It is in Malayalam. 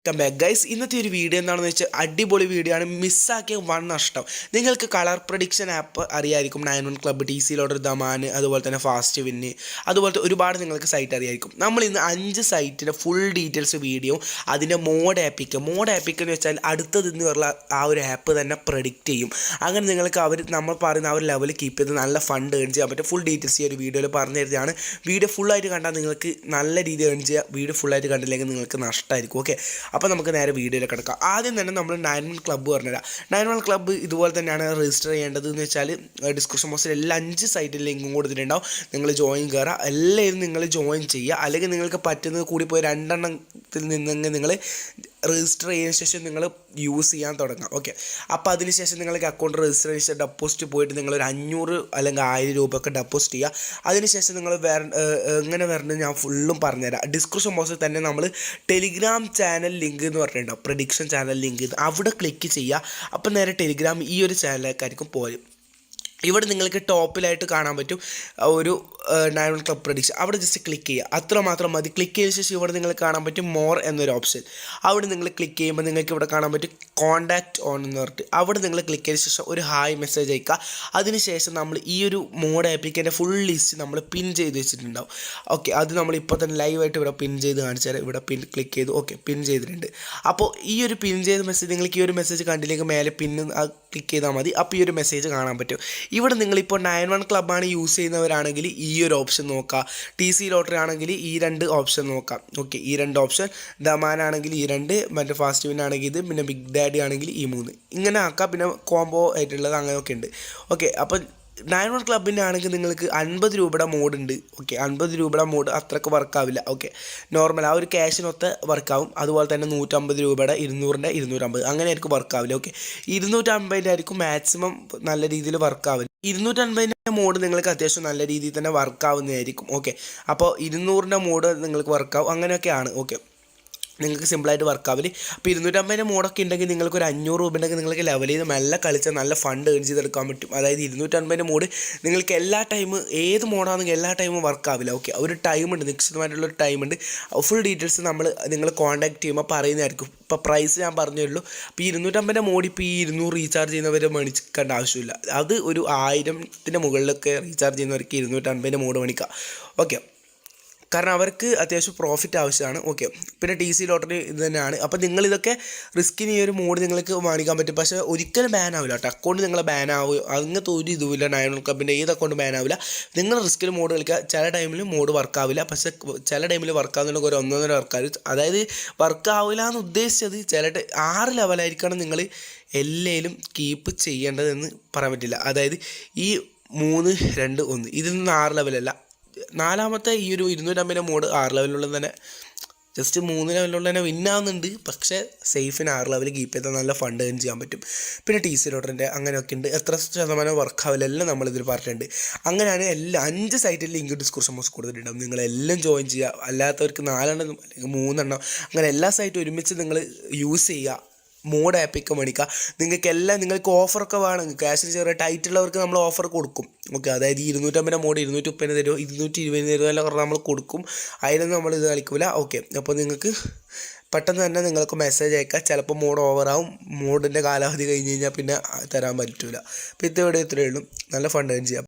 Welcome back guys. ഇന്നത്തെ ഒരു വീഡിയോ എന്താണെന്ന് വെച്ചാൽ അടിപൊളി വീഡിയോ ആണ്. മിസ്സാക്കിയ വൺ നഷ്ടം. നിങ്ങൾക്ക് കളർ പ്രഡിക്ഷൻ ആപ്പ് അറിയായിരിക്കും. 91 ക്ലബ്ബ്, ടി സി ലോഡർ, ദമാൻ, അതുപോലെ തന്നെ ഫാസ്റ്റ് വിന്ന്, അതുപോലത്തെ ഒരുപാട് നിങ്ങൾക്ക് സൈറ്റ് അറിയായിരിക്കും. നമ്മൾ ഇന്ന് 5 സൈറ്റിൻ്റെ ഫുൾ ഡീറ്റെയിൽസ് വീഡിയോ, അതിൻ്റെ മോഡ് ആപ്പിക്ക് എന്ന് വെച്ചാൽ അടുത്തത് എന്നുള്ള ആ ഒരു ആപ്പ് തന്നെ പ്രഡിക്റ്റ് ചെയ്യും. അങ്ങനെ നിങ്ങൾക്ക് നമ്മൾ പറയുന്ന ആ ഒരു ലെവൽ കീപ്പ് ചെയ്ത് നല്ല ഫണ്ട് ഏൺ ചെയ്യാൻ പറ്റും. ഫുൾ ഡീറ്റെയിൽസ് ഈ ഒരു വീഡിയോയിൽ പറഞ്ഞു തരുന്നതാണ്. വീഡിയോ ഫുള്ളായിട്ട് കണ്ടാൽ നിങ്ങൾക്ക് നല്ല രീതിയിൽ ഏൺ ചെയ്യുക. വീഡിയോ ഫുള്ളായിട്ട് കണ്ടില്ലെങ്കിൽ നിങ്ങൾക്ക് നഷ്ടമായിരിക്കും. ഓക്കെ, അപ്പോൾ നമുക്ക് നേരെ വീഡിയോയിലേക്ക് കിടക്കാം. ആദ്യം തന്നെ നമ്മൾ 91 ക്ലബ്ബ് പറഞ്ഞുതരാം. 91 ക്ലബ്ബ് ഇതുപോലെ തന്നെയാണ് രജിസ്റ്റർ ചെയ്യേണ്ടത് എന്ന് വെച്ചാൽ ഡിസ്ക്രിപ്ഷൻ ബോക്സിൽ എല്ലാ 5 സൈറ്റിൽ ലിങ്കും കൊടുത്തിട്ടുണ്ടാവും. നിങ്ങൾ ജോയിൻ കയറുക, എല്ലാവരും നിങ്ങൾ ജോയിൻ ചെയ്യുക. അല്ലെങ്കിൽ നിങ്ങൾക്ക് പറ്റുന്നത് കൂടി പോയി 2 എണ്ണത്തിൽ നിന്നെങ്കിൽ നിങ്ങൾ രജിസ്റ്റർ ചെയ്തതിന് ശേഷം നിങ്ങൾ യൂസ് ചെയ്യാൻ തുടങ്ങാം. ഓക്കെ, അപ്പോൾ അതിനുശേഷം നിങ്ങൾക്ക് അക്കൗണ്ട് രജിസ്റ്റർ ചെയ്ത് ഡെപ്പോസിറ്റ് പോയിട്ട് നിങ്ങളൊരു 500 അല്ലെങ്കിൽ 1000 രൂപയൊക്കെ ഡെപ്പോസിറ്റ് ചെയ്യുക. അതിനുശേഷം നിങ്ങൾ എങ്ങനെ വരണം ഞാൻ ഫുള്ളും പറഞ്ഞുതരാം. ഡിസ്ക്രിപ്ഷൻ ബോക്സിൽ തന്നെ നമ്മൾ ടെലിഗ്രാം ചാനൽ ലിങ്ക് എന്ന് പറഞ്ഞിട്ടുണ്ടാവും, പ്രഡിക്ഷൻ ചാനൽ ലിങ്ക്. അവിടെ ക്ലിക്ക് ചെയ്യുക. അപ്പം നേരെ ടെലിഗ്രാം ഈ ഒരു ചാനലിലേക്കായിരിക്കും പോരും. ഇവിടെ നിങ്ങൾക്ക് ടോപ്പിലായിട്ട് കാണാൻ പറ്റും ഒരു 91 ക്ലബ് പ്രഡിക്ഷൻ. അവിടെ ജസ്റ്റ് ക്ലിക്ക് ചെയ്യുക, അത്രമാത്രം മതി. ക്ലിക്ക് ചെയ്ത ശേഷം ഇവിടെ നിങ്ങൾ കാണാൻ പറ്റും മോർ എന്നൊരു ഓപ്ഷൻ. അവിടെ നിങ്ങൾ ക്ലിക്ക് ചെയ്യുമ്പോൾ നിങ്ങൾക്ക് ഇവിടെ കാണാൻ പറ്റും കോൺടാക്റ്റ് ഓൺ എന്ന് പറഞ്ഞിട്ട്. അവിടെ നിങ്ങൾ ക്ലിക്ക് ചെയ്ത ശേഷം ഒരു ഹായ് മെസ്സേജ് അയക്കുക. അതിനുശേഷം നമ്മൾ ഈ ഒരു മോഡ് ആപ്പിൻ്റെ ഫുൾ ലിസ്റ്റ് നമ്മൾ പിൻ ചെയ്ത് വെച്ചിട്ടുണ്ടാവും. ഓക്കെ, അത് നമ്മൾ ഇപ്പോൾ തന്നെ ലൈവായിട്ട് ഇവിടെ പിൻ ചെയ്ത് കാണിച്ചാൽ ഇവിടെ പിൻ ക്ലിക്ക് ചെയ്തു. ഓക്കെ, പിൻ ചെയ്തിട്ടുണ്ട്. അപ്പോൾ ഈ ഒരു പിൻ ചെയ്ത മെസ്സേജ് നിങ്ങൾക്ക് ഈ ഒരു മെസ്സേജ് കണ്ടില്ലെങ്കിൽ മേലെ പിന്ന് ക്ലിക്ക് ചെയ്താൽ മതി. അപ്പോൾ ഈ ഒരു മെസ്സേജ് കാണാൻ പറ്റും. ഇവിടെ നിങ്ങളിപ്പോൾ 91 ക്ലബ്ബാണ് യൂസ് ചെയ്യുന്നവരാണെങ്കിൽ ഈ ഒരു ഓപ്ഷൻ നോക്കുക. ടി സി ലോട്ടറി ആണെങ്കിൽ ഈ 2 ഓപ്ഷൻ നോക്കാം. ഓക്കെ, ഈ 2 ഓപ്ഷൻ. ദമാൻ ആണെങ്കിൽ ഈ 2, മറ്റേ ഫാസ്റ്റ് വിൻ ആണെങ്കിൽ ഇത്, പിന്നെ ബിഗ് ഡാഡി ആണെങ്കിൽ ഈ 3. ഇങ്ങനെ ആക്കാം. പിന്നെ കോംബോ ആയിട്ടുള്ളത് അങ്ങനെയൊക്കെ ഉണ്ട്. ഓക്കെ, അപ്പോൾ 91 ക്ലബിൻ്റെ ആണെങ്കിൽ നിങ്ങൾക്ക് 50 രൂപയുടെ മോഡുണ്ട്. ഓക്കെ, 50 രൂപയുടെ മോഡ് അത്രയ്ക്ക് വർക്കാവില്ല. ഓക്കെ, നോർമൽ ആ ഒരു ക്യാഷിനൊത്ത് വർക്കാവും. അതുപോലെ തന്നെ 150 രൂപയുടെ, 200ൻ്റെ 250 അങ്ങനെ ആയിരിക്കും വർക്കാവില്ല. ഓക്കെ, 250 ആയിരിക്കും മാക്സിമം നല്ല രീതിയിൽ വർക്കാവില്ല. 250ൻ്റെ മോഡ് നിങ്ങൾക്ക് അത്യാവശ്യം നല്ല രീതിയിൽ തന്നെ വർക്കാവുന്നതായിരിക്കും. ഓക്കെ, അപ്പോൾ 200ൻ്റെ മോഡ് നിങ്ങൾക്ക് വർക്കാവും. അങ്ങനെയൊക്കെയാണ്. ഓക്കെ, നിങ്ങൾക്ക് സിമ്പിളായിട്ട് വർക്കാവില്ല. അപ്പോൾ 250ൻ്റെ മോഡൊക്കെ ഉണ്ടെങ്കിൽ നിങ്ങൾക്ക് ഒരു 500 രൂപ ഉണ്ടെങ്കിൽ നിങ്ങൾക്ക് ലെവൽ ചെയ്ത് നല്ല കളിച്ചാൽ നല്ല ഫണ്ട് ഏൺ ചെയ്തെടുക്കാൻ പറ്റും. അതായത് 250ൻ്റെ മോഡ് നിങ്ങൾക്ക് എല്ലാ ടൈമും, ഏത് മോഡാണെങ്കിൽ എല്ലാ ടൈമും വർക്കാവില്ല. ഓക്കെ, ഒരു ടൈമുണ്ട്, നിശ്ചിതമായിട്ടുള്ളൊരു ടൈമുണ്ട്. ഫുൾ ഡീറ്റെയിൽസ് നിങ്ങൾ കോൺടാക്ട് ചെയ്യുമ്പോൾ പറയുന്നതായിരിക്കും. ഇപ്പോൾ പ്രൈസ് ഞാൻ പറഞ്ഞുള്ളൂ. അപ്പോൾ 250ൻ്റെ മോഡ് ഇപ്പോൾ ഈ 200 റീചാർജ് ചെയ്യുന്നവരെ മേടിക്കേണ്ട ആവശ്യമില്ല. അത് ഒരു 1000ൻ്റെ മുകളിലൊക്കെ റീചാർജ് ചെയ്യുന്നവർക്ക് 250ൻ്റെ മോഡ് മേടിക്കാം. ഓക്കെ, കാരണം അവർക്ക് അത്യാവശ്യം പ്രോഫിറ്റ് ആവശ്യമാണ്. ഓക്കെ, പിന്നെ ടി സി ലോട്ടറി ഇത് തന്നെയാണ്. അപ്പോൾ നിങ്ങളിതൊക്കെ റിസ്കിന് ഈ ഒരു മോഡ് നിങ്ങൾക്ക് മേടിക്കാൻ പറ്റും. പക്ഷേ ഒരിക്കലും ബാൻ ആവില്ല കേട്ടോ. അക്കൗണ്ട് നിങ്ങളെ ബാൻ ആവുക അങ്ങനത്തെ ഒരു ഇതുമില്ല. 91 ക്ലബിൻ്റെ ഏത് അക്കൗണ്ട് ബാൻ ആവില്ല. നിങ്ങൾ റിസ്കിൽ മോഡ് കളിക്കുക. ചില ടൈമിൽ മോഡ് വർക്കാവില്ല, പക്ഷേ ചില ടൈമിൽ വർക്കാവുന്നുണ്ടെങ്കിൽ ഒരു 1.5 വർക്കാവും. അതായത് വർക്കാവില്ല എന്ന് ഉദ്ദേശിച്ചത് 6 ലെവലായിരിക്കണം നിങ്ങൾ എല്ലാവരും കീപ്പ് ചെയ്യേണ്ടതെന്ന് പറയാൻ പറ്റില്ല. അതായത് ഈ 3, 2, 1 ഇതിൽ നിന്ന് 6 ലെവലല്ല. 4ാമത്തെ ഈ ഒരു 250ൻ്റെ മോഡ് 6 ലെവലുള്ള തന്നെ, ജസ്റ്റ് 3 ലെവലുള്ള തന്നെ വിന്നാവുന്നുണ്ട്. പക്ഷേ സേഫിന് 6 ലെവൽ കീപ്പ് ചെയ്താൽ നല്ല ഫണ്ട് ഏൺ ചെയ്യാൻ പറ്റും. പിന്നെ ടി സി ലോട്ടറിൻ്റെ അങ്ങനെയൊക്കെ ഉണ്ട്. എത്ര ശതമാനം വർക്കാവില്ല എല്ലാം നമ്മളിതിൽ പറഞ്ഞിട്ടുണ്ട്. അങ്ങനെയാണ് എല്ലാ 5 സൈറ്റിൽ ലിങ്ക് ഡിസ്ക്രിപ്ഷൻ ബോക്സ് കൊടുത്തിട്ടുണ്ടാകും. നിങ്ങളെല്ലാം ജോയിൻ ചെയ്യുക. അല്ലാത്തവർക്ക് 4 എണ്ണം അല്ലെങ്കിൽ 3 എണ്ണം അങ്ങനെ എല്ലാ സൈറ്റും ഒരുമിച്ച് നിങ്ങൾ യൂസ് ചെയ്യുക. മോഡ് ആപ്പിക്ക് മേടിക്കുക. നിങ്ങൾക്ക് ഓഫറൊക്കെ വേണമെങ്കിൽ ക്യാഷിന് ചെറിയ ടൈറ്റുള്ളവർക്ക് നമ്മൾ ഓഫർ കൊടുക്കും. ഓക്കെ, അതായത് 250ൻ്റെ മോഡ് 230 തരുമോ 220 തരുമോ എല്ലാം പറഞ്ഞാൽ നമ്മൾ കൊടുക്കും. അതിനൊന്നും നമ്മൾ ഇത് കളിക്കില്ല. ഓക്കെ, അപ്പോൾ നിങ്ങൾക്ക് പെട്ടെന്ന് തന്നെ നിങ്ങൾക്ക് മെസ്സേജ് അയക്കാം. ചിലപ്പോൾ മോഡ് ഓവറാവും. മോഡിൻ്റെ കാലാവധി കഴിഞ്ഞ് കഴിഞ്ഞാൽ പിന്നെ തരാൻ പറ്റില്ല. അപ്പോൾ ഇത്രയേ ഉള്ളൂ. നല്ല ഫണ്ട് ഏൺ ചെയ്യാം.